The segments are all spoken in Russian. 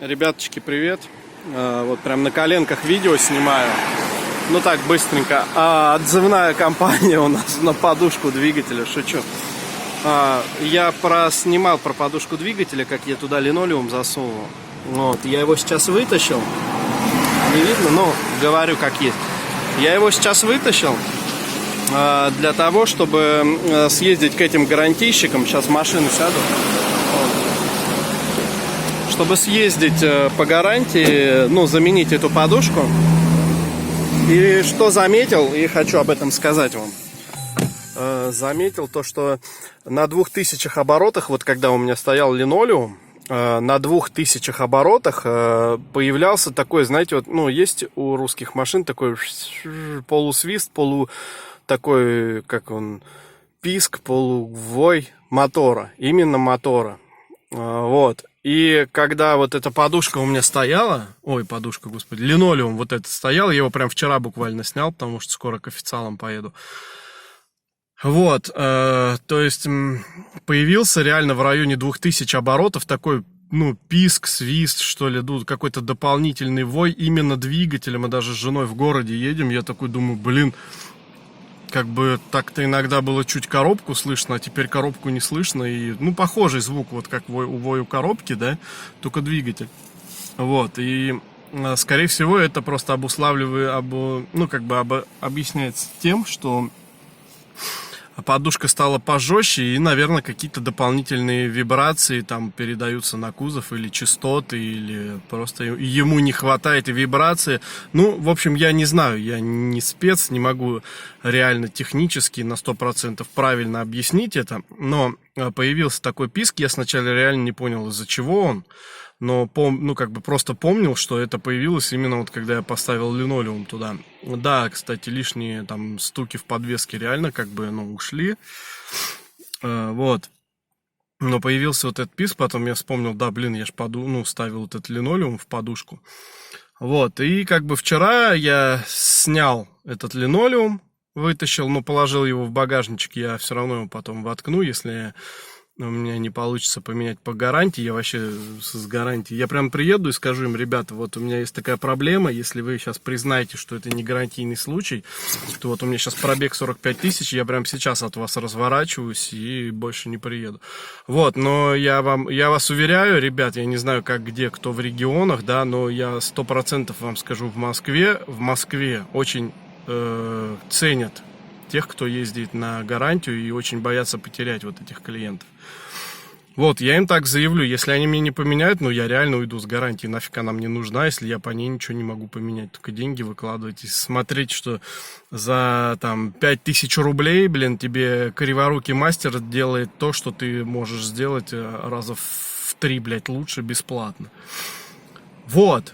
Ребяточки, привет. Вот прям на коленках видео снимаю. Ну так, быстренько. Отзывная кампания у нас на подушку двигателя. Шучу. Я снимал про подушку двигателя, как я туда линолеум засунул. Вот, я его сейчас вытащил. Не видно, но говорю как есть. Я его сейчас вытащил для того, чтобы съездить к этим гарантийщикам. Сейчас в машину сяду. Чтобы съездить по гарантии, ну, заменить эту подушку. И что заметил, и хочу об этом сказать вам. Заметил то, что на 2000 оборотах, вот когда у меня стоял линолеум, на 2000 оборотах появлялся такой, знаете, вот, ну, есть у русских машин такой полусвист, такой, как он, писк, полувой мотора, именно мотора. Вот. И когда вот эта подушка у меня стояла, подушка, господи, линолеум вот этот стоял, я его прям вчера буквально снял, потому что скоро к официалам поеду. Вот, то есть появился реально в районе 2000 оборотов такой, ну, писк, свист, что ли, какой-то дополнительный вой именно двигателем. Мы даже с женой в городе едем, я такой думаю, блин, как бы так-то иногда было чуть коробку слышно, а теперь коробку не слышно. И, ну, похожий звук, вот как вой у коробки, да, только двигатель. Вот, и, скорее всего, это просто объясняется тем, что подушка стала пожестче, и, наверное, какие-то дополнительные вибрации там передаются на кузов, или частоты, или просто ему не хватает и вибрации. Ну, в общем, я не знаю, я не спец, не могу реально технически на 100% правильно объяснить это, но появился такой писк, я сначала реально не понял, из-за чего он. Но просто помнил, что это появилось именно вот когда я поставил линолеум туда. Да, кстати, лишние там стуки в подвеске реально ушли. Вот. Но появился вот этот писк, потом я вспомнил, да, блин, я ж ставил вот этот линолеум в подушку. Вот, и вчера я снял этот линолеум, вытащил, но положил его в багажничек, я все равно его потом воткну, если у меня не получится поменять по гарантии. Я вообще с гарантией. Я прям приеду и скажу им: ребята, вот у меня есть такая проблема, если вы сейчас признаете, что это не гарантийный случай, то вот у меня сейчас пробег 45 тысяч, я прям сейчас от вас разворачиваюсь и больше не приеду. Вот, но я вас уверяю, ребят, я не знаю, как где, кто в регионах, да, но я 100% вам скажу, в Москве очень ценят тех, кто ездит на гарантию, и очень боятся потерять вот этих клиентов. Вот, я им так заявлю, если они мне не поменяют, я реально уйду с гарантии, нафиг она мне нужна, если я по ней ничего не могу поменять, только деньги выкладывать и смотреть, что за 5000 рублей, блин, тебе криворукий мастер делает то, что ты можешь сделать раза в 3, блядь, лучше бесплатно. Вот.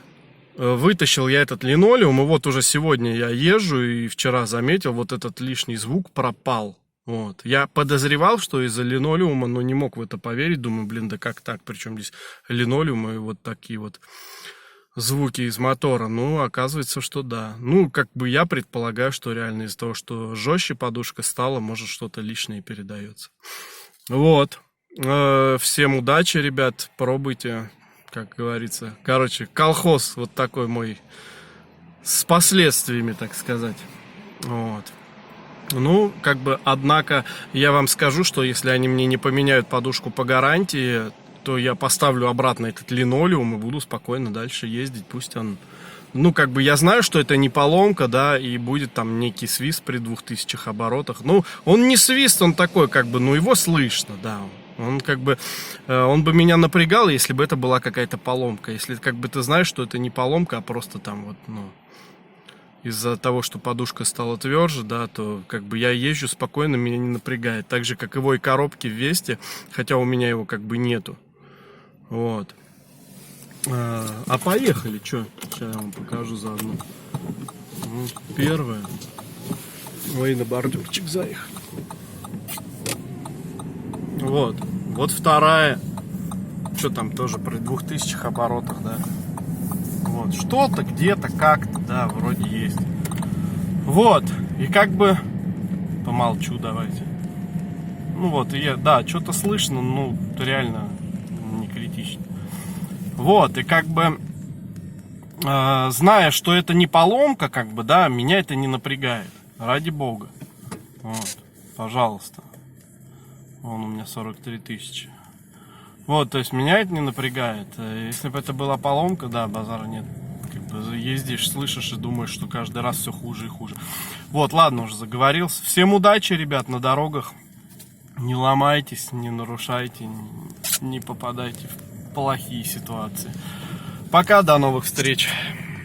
Вытащил я этот линолеум, и вот уже сегодня я езжу, и вчера заметил, вот этот лишний звук пропал. Вот. Я подозревал, что из-за линолеума, но не мог в это поверить. Думаю, блин, да как так? Причем здесь линолеум и вот такие вот звуки из мотора. Ну, оказывается, что да. Ну, я предполагаю, что реально из-за того, что жестче подушка стала, может, что-то лишнее передается. Вот. Всем удачи, ребят. Пробуйте. Как говорится. Короче, колхоз вот такой мой. С последствиями, так сказать. Вот. Ну, однако, я вам скажу, что если они мне не поменяют подушку по гарантии, то я поставлю обратно этот линолеум и буду спокойно дальше ездить. Пусть он... я знаю, что это не поломка, да, и будет там некий свист при 2000 оборотах. Ну, он не свист, он такой, его слышно, да. Он он бы меня напрягал, если бы это была какая-то поломка. Если ты знаешь, что это не поломка, а просто из-за того, что подушка стала тверже, да, то я езжу спокойно, меня не напрягает. Так же, как его и коробки в Весте, хотя у меня его нету. Вот. А поехали, что? Сейчас я вам покажу заодно. Вот первое. Ой, на бордюрчик заехали. Вот вторая. Что там тоже при 2000 оборотах, да. Вот, что-то, где-то, как-то, да, вроде есть. Вот, и помолчу давайте. Ну вот, и да, что-то слышно, реально не критично. Вот, и как бы, зная, что это не поломка, как бы, да, меня это не напрягает. Ради бога. Вот, пожалуйста. Вон у меня 43 тысячи. Вот, то есть меня это не напрягает. Если бы это была поломка, да, базара нет. Как бы ездишь, слышишь и думаешь, что каждый раз все хуже и хуже. Вот, ладно, уже заговорился. Всем удачи, ребят, на дорогах. Не ломайтесь, не нарушайте, не попадайте в плохие ситуации. Пока, до новых встреч.